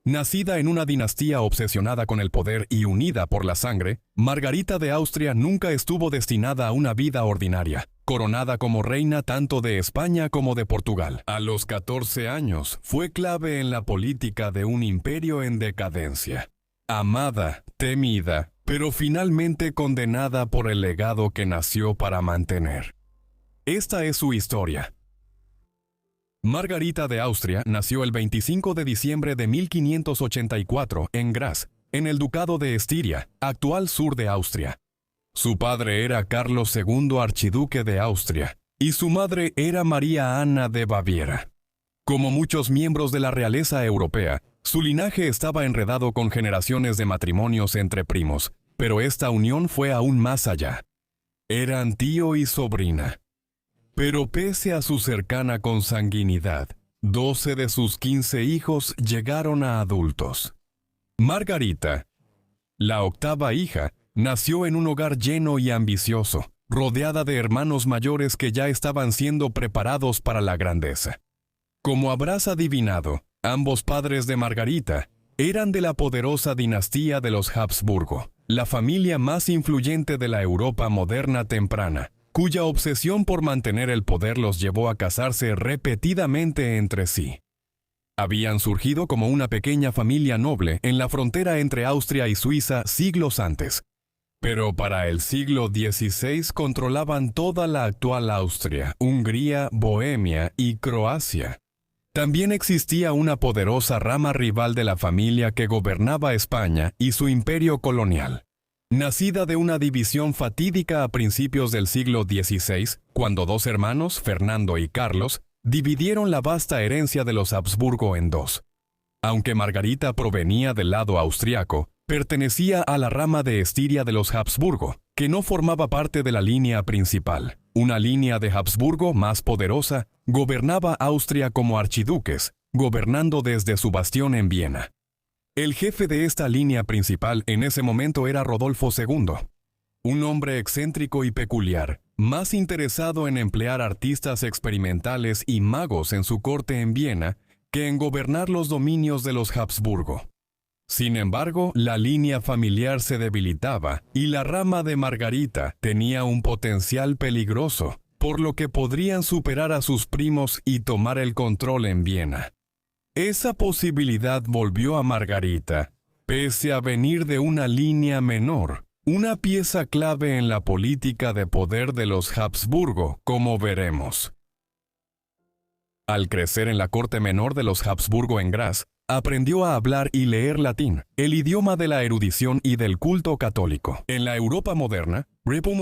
Nacida en una dinastía obsesionada con el poder y unida por la sangre, Margarita de Austria nunca estuvo destinada a una vida ordinaria, coronada como reina tanto de España como de Portugal. A los 14 años, fue clave en la política de un imperio en decadencia. Amada, temida, pero finalmente condenada por el legado que nació para mantener. Esta es su historia. Margarita de Austria nació el 25 de diciembre de 1584 en Graz, en el Ducado de Estiria, actual sur de Austria. Su padre era Carlos II, archiduque de Austria, y su madre era María Ana de Baviera. Como muchos miembros de la realeza europea, su linaje estaba enredado con generaciones de matrimonios entre primos, pero esta unión fue aún más allá. Eran tío y sobrina. Pero pese a su cercana consanguinidad, 12 de sus 15 hijos llegaron a adultos. Margarita, la octava hija, nació en un hogar lleno y ambicioso, rodeada de hermanos mayores que ya estaban siendo preparados para la grandeza. Como habrás adivinado, ambos padres de Margarita eran de la poderosa dinastía de los Habsburgo, la familia más influyente de la Europa moderna temprana, cuya obsesión por mantener el poder los llevó a casarse repetidamente entre sí. Habían surgido como una pequeña familia noble en la frontera entre Austria y Suiza siglos antes, pero para el siglo XVI controlaban toda la actual Austria, Hungría, Bohemia y Croacia. También existía una poderosa rama rival de la familia que gobernaba España y su imperio colonial. Nacida de una división fatídica a principios del siglo XVI, cuando dos hermanos, Fernando y Carlos, dividieron la vasta herencia de los Habsburgo en dos. Aunque Margarita provenía del lado austriaco, pertenecía a la rama de Estiria de los Habsburgo, que no formaba parte de la línea principal. Una línea de Habsburgo más poderosa gobernaba Austria como archiduques, gobernando desde su bastión en Viena. El jefe de esta línea principal en ese momento era Rodolfo II, un hombre excéntrico y peculiar, más interesado en emplear artistas experimentales y magos en su corte en Viena que en gobernar los dominios de los Habsburgo. Sin embargo, la línea familiar se debilitaba y la rama de Margarita tenía un potencial peligroso, por lo que podrían superar a sus primos y tomar el control en Viena. Esa posibilidad volvió a Margarita, pese a venir de una línea menor, una pieza clave en la política de poder de los Habsburgo, como veremos. Al crecer en la corte menor de los Habsburgo en Graz, aprendió a hablar y leer latín, el idioma de la erudición y del culto católico. En la Europa moderna,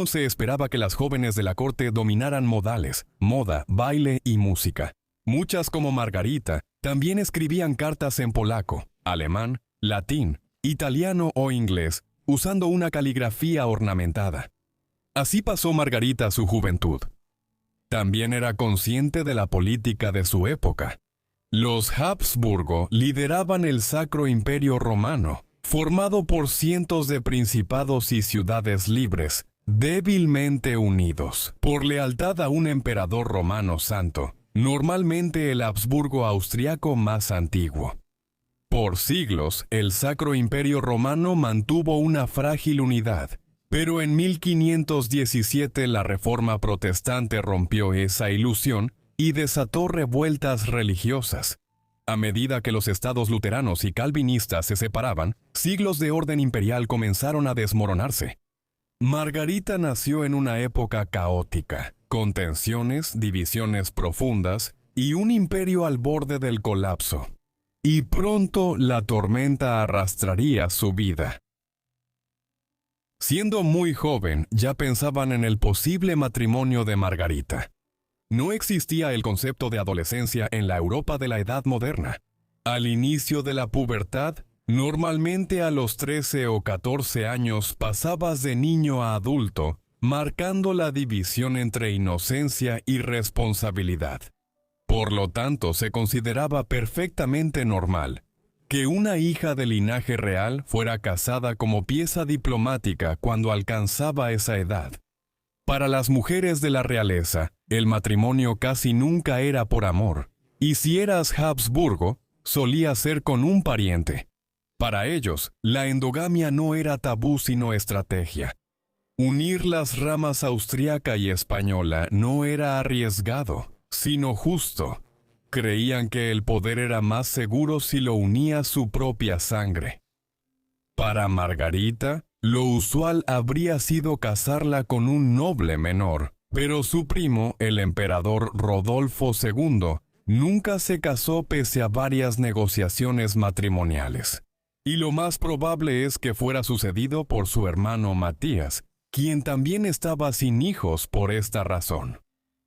se esperaba que las jóvenes de la corte dominaran modales, moda, baile y música. Muchas como Margarita también escribían cartas en polaco, alemán, latín, italiano o inglés, usando una caligrafía ornamentada. Así pasó Margarita su juventud. También era consciente de la política de su época. Los Habsburgo lideraban el Sacro Imperio Romano, formado por cientos de principados y ciudades libres, débilmente unidos, por lealtad a un emperador romano santo, normalmente el Habsburgo austriaco más antiguo. Por siglos, el Sacro Imperio Romano mantuvo una frágil unidad, pero en 1517 la Reforma Protestante rompió esa ilusión y desató revueltas religiosas. A medida que los estados luteranos y calvinistas se separaban, siglos de orden imperial comenzaron a desmoronarse. Margarita nació en una época caótica, con tensiones, divisiones profundas y un imperio al borde del colapso. Y pronto la tormenta arrastraría su vida. Siendo muy joven, ya pensaban en el posible matrimonio de Margarita. No existía el concepto de adolescencia en la Europa de la Edad Moderna. Al inicio de la pubertad, normalmente a los 13 o 14 años pasabas de niño a adulto, marcando la división entre inocencia y responsabilidad. Por lo tanto, se consideraba perfectamente normal que una hija de linaje real fuera casada como pieza diplomática cuando alcanzaba esa edad. Para las mujeres de la realeza, el matrimonio casi nunca era por amor, y si eras Habsburgo, solía ser con un pariente. Para ellos, la endogamia no era tabú sino estrategia. Unir las ramas austriaca y española no era arriesgado, sino justo. Creían que el poder era más seguro si lo unía su propia sangre. Para Margarita, lo usual habría sido casarla con un noble menor, pero su primo, el emperador Rodolfo II, nunca se casó pese a varias negociaciones matrimoniales. Y lo más probable es que fuera sucedido por su hermano Matías, quien también estaba sin hijos por esta razón.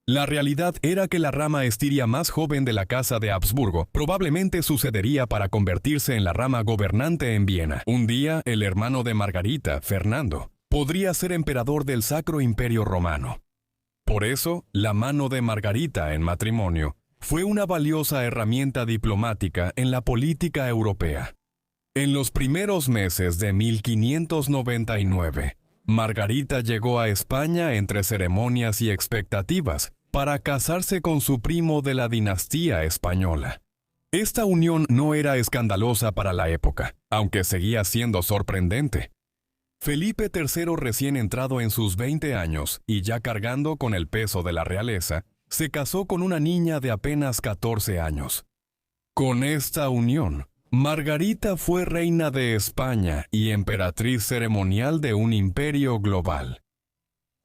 La realidad era que la rama estiria más joven de la Casa de Habsburgo probablemente sucedería para convertirse en la rama gobernante en Viena. Un día, el hermano de Margarita, Fernando, podría ser emperador del Sacro Imperio Romano. Por eso, la mano de Margarita en matrimonio fue una valiosa herramienta diplomática en la política europea. En los primeros meses de 1599, Margarita llegó a España entre ceremonias y expectativas para casarse con su primo de la dinastía española. Esta unión no era escandalosa para la época, aunque seguía siendo sorprendente. Felipe III, recién entrado en sus 20 años y ya cargando con el peso de la realeza, se casó con una niña de apenas 14 años. Con esta unión, Margarita fue reina de España y emperatriz ceremonial de un imperio global.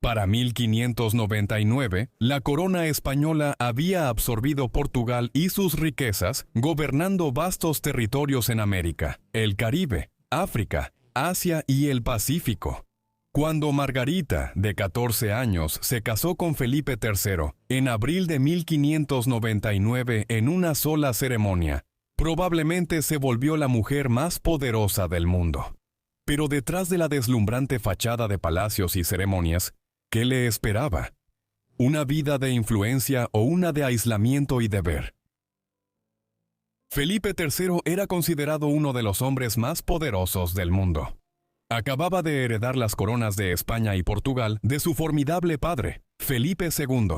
Para 1599, la corona española había absorbido Portugal y sus riquezas, gobernando vastos territorios en América, el Caribe, África, Asia y el Pacífico. Cuando Margarita, de 14 años, se casó con Felipe III, en abril de 1599 en una sola ceremonia, probablemente se volvió la mujer más poderosa del mundo. Pero detrás de la deslumbrante fachada de palacios y ceremonias, ¿qué le esperaba? ¿Una vida de influencia o una de aislamiento y deber? Felipe III era considerado uno de los hombres más poderosos del mundo. Acababa de heredar las coronas de España y Portugal de su formidable padre, Felipe II,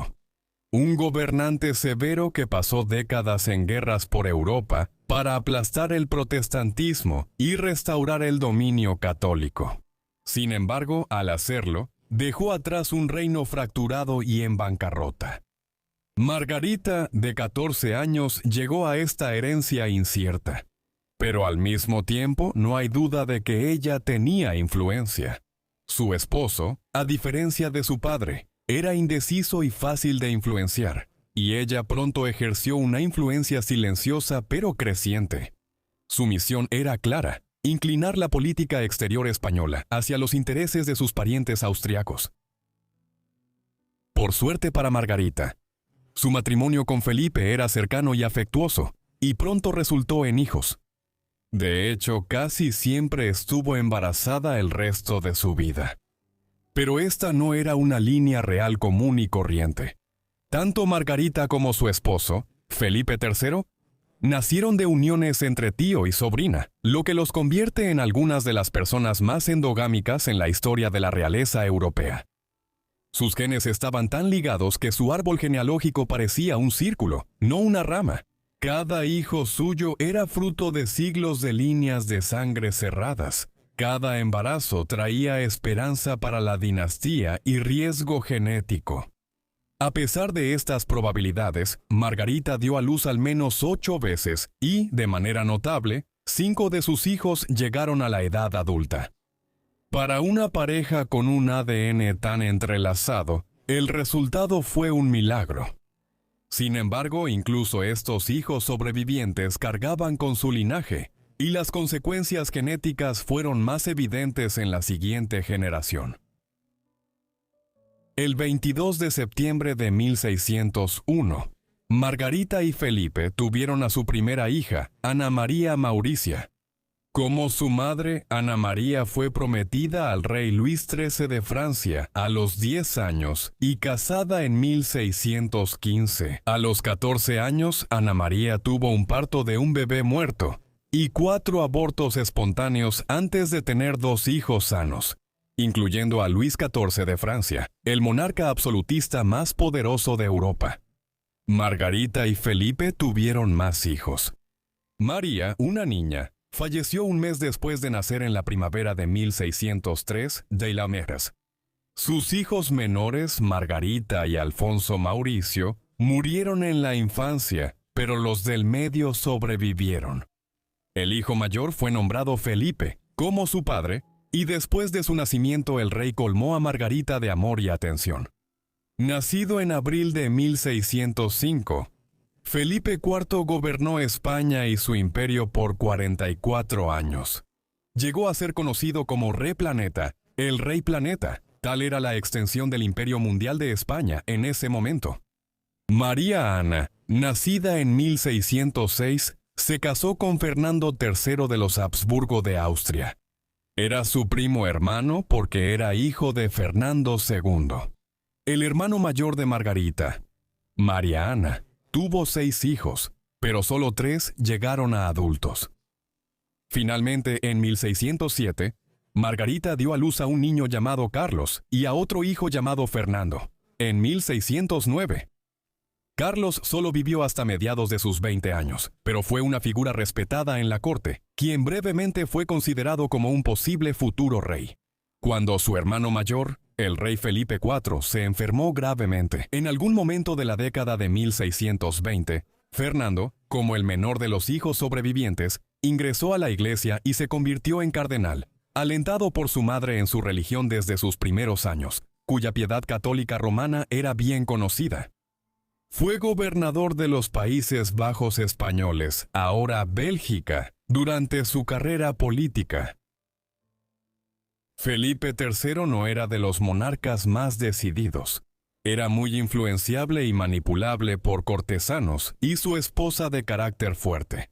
un gobernante severo que pasó décadas en guerras por Europa para aplastar el protestantismo y restaurar el dominio católico. Sin embargo, al hacerlo, dejó atrás un reino fracturado y en bancarrota. Margarita, de 14 años, llegó a esta herencia incierta. Pero al mismo tiempo, no hay duda de que ella tenía influencia. Su esposo, a diferencia de su padre, era indeciso y fácil de influenciar, y ella pronto ejerció una influencia silenciosa pero creciente. Su misión era clara: inclinar la política exterior española hacia los intereses de sus parientes austriacos. Por suerte para Margarita, su matrimonio con Felipe era cercano y afectuoso, y pronto resultó en hijos. De hecho, casi siempre estuvo embarazada el resto de su vida. Pero esta no era una línea real común y corriente. Tanto Margarita como su esposo, Felipe III, nacieron de uniones entre tío y sobrina, lo que los convierte en algunas de las personas más endogámicas en la historia de la realeza europea. Sus genes estaban tan ligados que su árbol genealógico parecía un círculo, no una rama. Cada hijo suyo era fruto de siglos de líneas de sangre cerradas. Cada embarazo traía esperanza para la dinastía y riesgo genético. A pesar de estas probabilidades, Margarita dio a luz al menos 8 veces y, de manera notable, 5 de sus hijos llegaron a la edad adulta. Para una pareja con un ADN tan entrelazado, el resultado fue un milagro. Sin embargo, incluso estos hijos sobrevivientes cargaban con su linaje, y las consecuencias genéticas fueron más evidentes en la siguiente generación. El 22 de septiembre de 1601, Margarita y Felipe tuvieron a su primera hija, Ana María Mauricia. Como su madre, Ana María fue prometida al rey Luis XIII de Francia a los 10 años y casada en 1615. A los 14 años, Ana María tuvo un parto de un bebé muerto y 4 abortos espontáneos antes de tener 2 hijos sanos, incluyendo a Luis XIV de Francia, el monarca absolutista más poderoso de Europa. Margarita y Felipe tuvieron más hijos. María, una niña, falleció un mes después de nacer en la primavera de 1603 de Lameras. Sus hijos menores, Margarita y Alfonso Mauricio, murieron en la infancia, pero los del medio sobrevivieron. El hijo mayor fue nombrado Felipe, como su padre, y después de su nacimiento el rey colmó a Margarita de amor y atención. Nacido en abril de 1605, Felipe IV gobernó España y su imperio por 44 años. Llegó a ser conocido como Rey Planeta, el Rey Planeta. Tal era la extensión del imperio mundial de España en ese momento. María Ana, nacida en 1606, se casó con Fernando III de los Habsburgo de Austria. Era su primo hermano porque era hijo de Fernando II. El hermano mayor de Margarita, María Ana, tuvo 6 hijos, pero solo 3 llegaron a adultos. Finalmente, en 1607, Margarita dio a luz a un niño llamado Carlos y a otro hijo llamado Fernando, en 1609. Carlos solo vivió hasta mediados de sus 20 años, pero fue una figura respetada en la corte, quien brevemente fue considerado como un posible futuro rey. Cuando su hermano mayor, el rey Felipe IV, se enfermó gravemente, en algún momento de la década de 1620, Fernando, como el menor de los hijos sobrevivientes, ingresó a la iglesia y se convirtió en cardenal, alentado por su madre en su religión desde sus primeros años, cuya piedad católica romana era bien conocida. Fue gobernador de los Países Bajos españoles, ahora Bélgica, durante su carrera política. Felipe III no era de los monarcas más decididos. Era muy influenciable y manipulable por cortesanos y su esposa de carácter fuerte.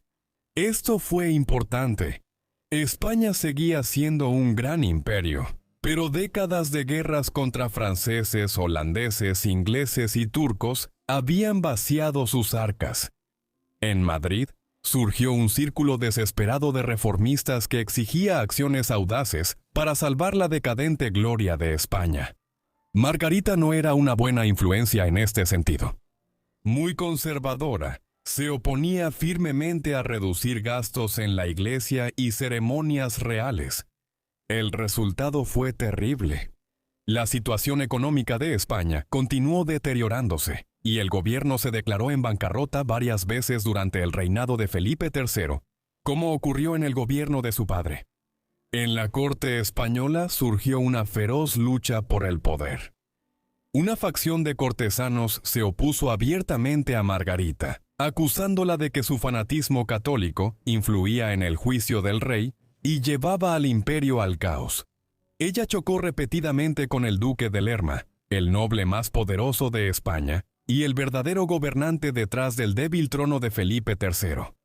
Esto fue importante. España seguía siendo un gran imperio, pero décadas de guerras contra franceses, holandeses, ingleses y turcos habían vaciado sus arcas. En Madrid, surgió un círculo desesperado de reformistas que exigía acciones audaces para salvar la decadente gloria de España. Margarita no era una buena influencia en este sentido. Muy conservadora, se oponía firmemente a reducir gastos en la iglesia y ceremonias reales. El resultado fue terrible. La situación económica de España continuó deteriorándose, y el gobierno se declaró en bancarrota varias veces durante el reinado de Felipe III, como ocurrió en el gobierno de su padre. En la corte española surgió una feroz lucha por el poder. Una facción de cortesanos se opuso abiertamente a Margarita, acusándola de que su fanatismo católico influía en el juicio del rey y llevaba al imperio al caos. Ella chocó repetidamente con el duque de Lerma, el noble más poderoso de España, y el verdadero gobernante detrás del débil trono de Felipe III.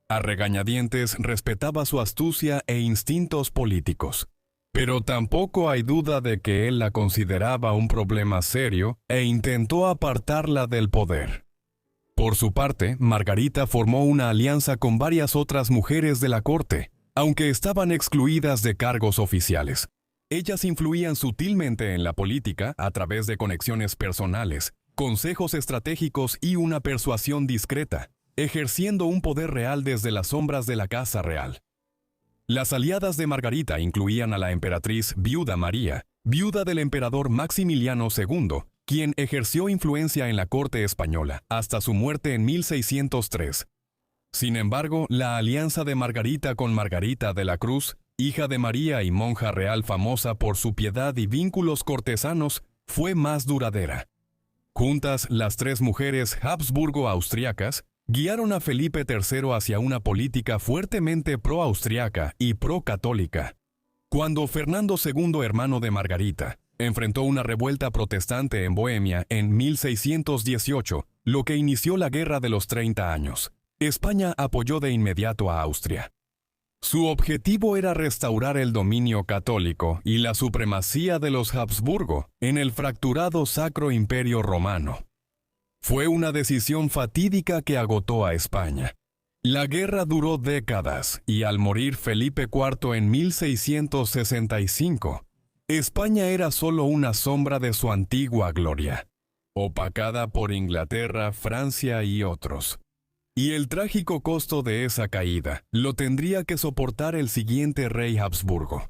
A regañadientes respetaba su astucia e instintos políticos, pero tampoco hay duda de que él la consideraba un problema serio e intentó apartarla del poder. Por su parte, Margarita formó una alianza con varias otras mujeres de la corte, aunque estaban excluidas de cargos oficiales. Ellas influían sutilmente en la política a través de conexiones personales, consejos estratégicos y una persuasión discreta, ejerciendo un poder real desde las sombras de la Casa Real. Las aliadas de Margarita incluían a la emperatriz viuda María, viuda del emperador Maximiliano II, quien ejerció influencia en la corte española hasta su muerte en 1603. Sin embargo, la alianza de Margarita con Margarita de la Cruz, hija de María y monja real famosa por su piedad y vínculos cortesanos, fue más duradera. Juntas, las 3 mujeres Habsburgo-austriacas guiaron a Felipe III hacia una política fuertemente pro-austriaca y pro-católica. Cuando Fernando II, hermano de Margarita, enfrentó una revuelta protestante en Bohemia en 1618, lo que inició la Guerra de los 30 años, España apoyó de inmediato a Austria. Su objetivo era restaurar el dominio católico y la supremacía de los Habsburgo en el fracturado Sacro Imperio Romano. Fue una decisión fatídica que agotó a España. La guerra duró décadas y al morir Felipe IV en 1665, España era solo una sombra de su antigua gloria, opacada por Inglaterra, Francia y otros. Y el trágico costo de esa caída lo tendría que soportar el siguiente rey Habsburgo.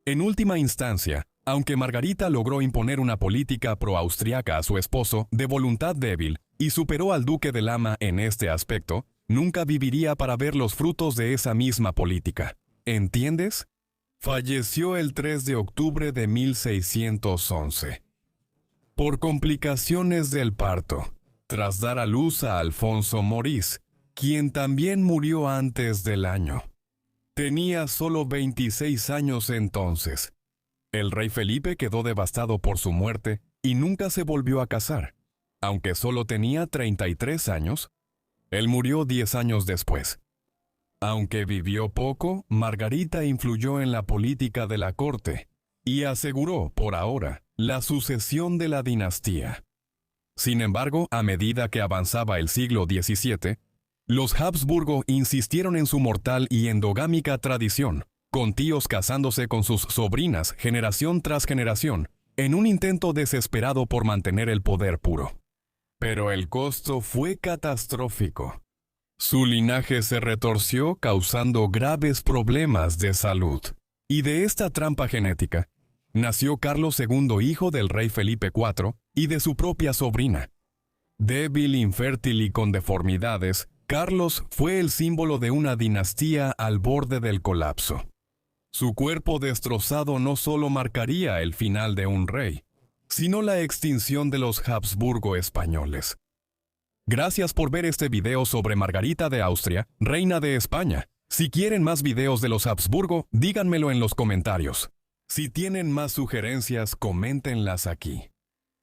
En última instancia, aunque Margarita logró imponer una política pro-austriaca a su esposo de voluntad débil y superó al duque de Lama en este aspecto, nunca viviría para ver los frutos de esa misma política. ¿Entiendes? Falleció el 3 de octubre de 1611. Por complicaciones del parto, tras dar a luz a Alfonso Morís, quien también murió antes del año. Tenía solo 26 años entonces. El rey Felipe quedó devastado por su muerte y nunca se volvió a casar. Aunque solo tenía 33 años, él murió 10 años después. Aunque vivió poco, Margarita influyó en la política de la corte y aseguró, por ahora, la sucesión de la dinastía. Sin embargo, a medida que avanzaba el siglo XVII, los Habsburgo insistieron en su mortal y endogámica tradición, con tíos casándose con sus sobrinas generación tras generación, en un intento desesperado por mantener el poder puro. Pero el costo fue catastrófico. Su linaje se retorció causando graves problemas de salud. Y de esta trampa genética, nació Carlos II, hijo del rey Felipe IV y de su propia sobrina. Débil, infértil y con deformidades, Carlos fue el símbolo de una dinastía al borde del colapso. Su cuerpo destrozado no solo marcaría el final de un rey, sino la extinción de los Habsburgo españoles. Gracias por ver este video sobre Margarita de Austria, reina de España. Si quieren más videos de los Habsburgo, díganmelo en los comentarios. Si tienen más sugerencias, coméntenlas aquí.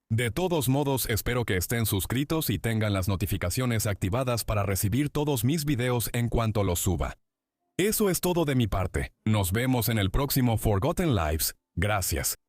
De todos modos, espero que estén suscritos y tengan las notificaciones activadas para recibir todos mis videos en cuanto los suba. Eso es todo de mi parte. Nos vemos en el próximo Forgotten Lives. Gracias.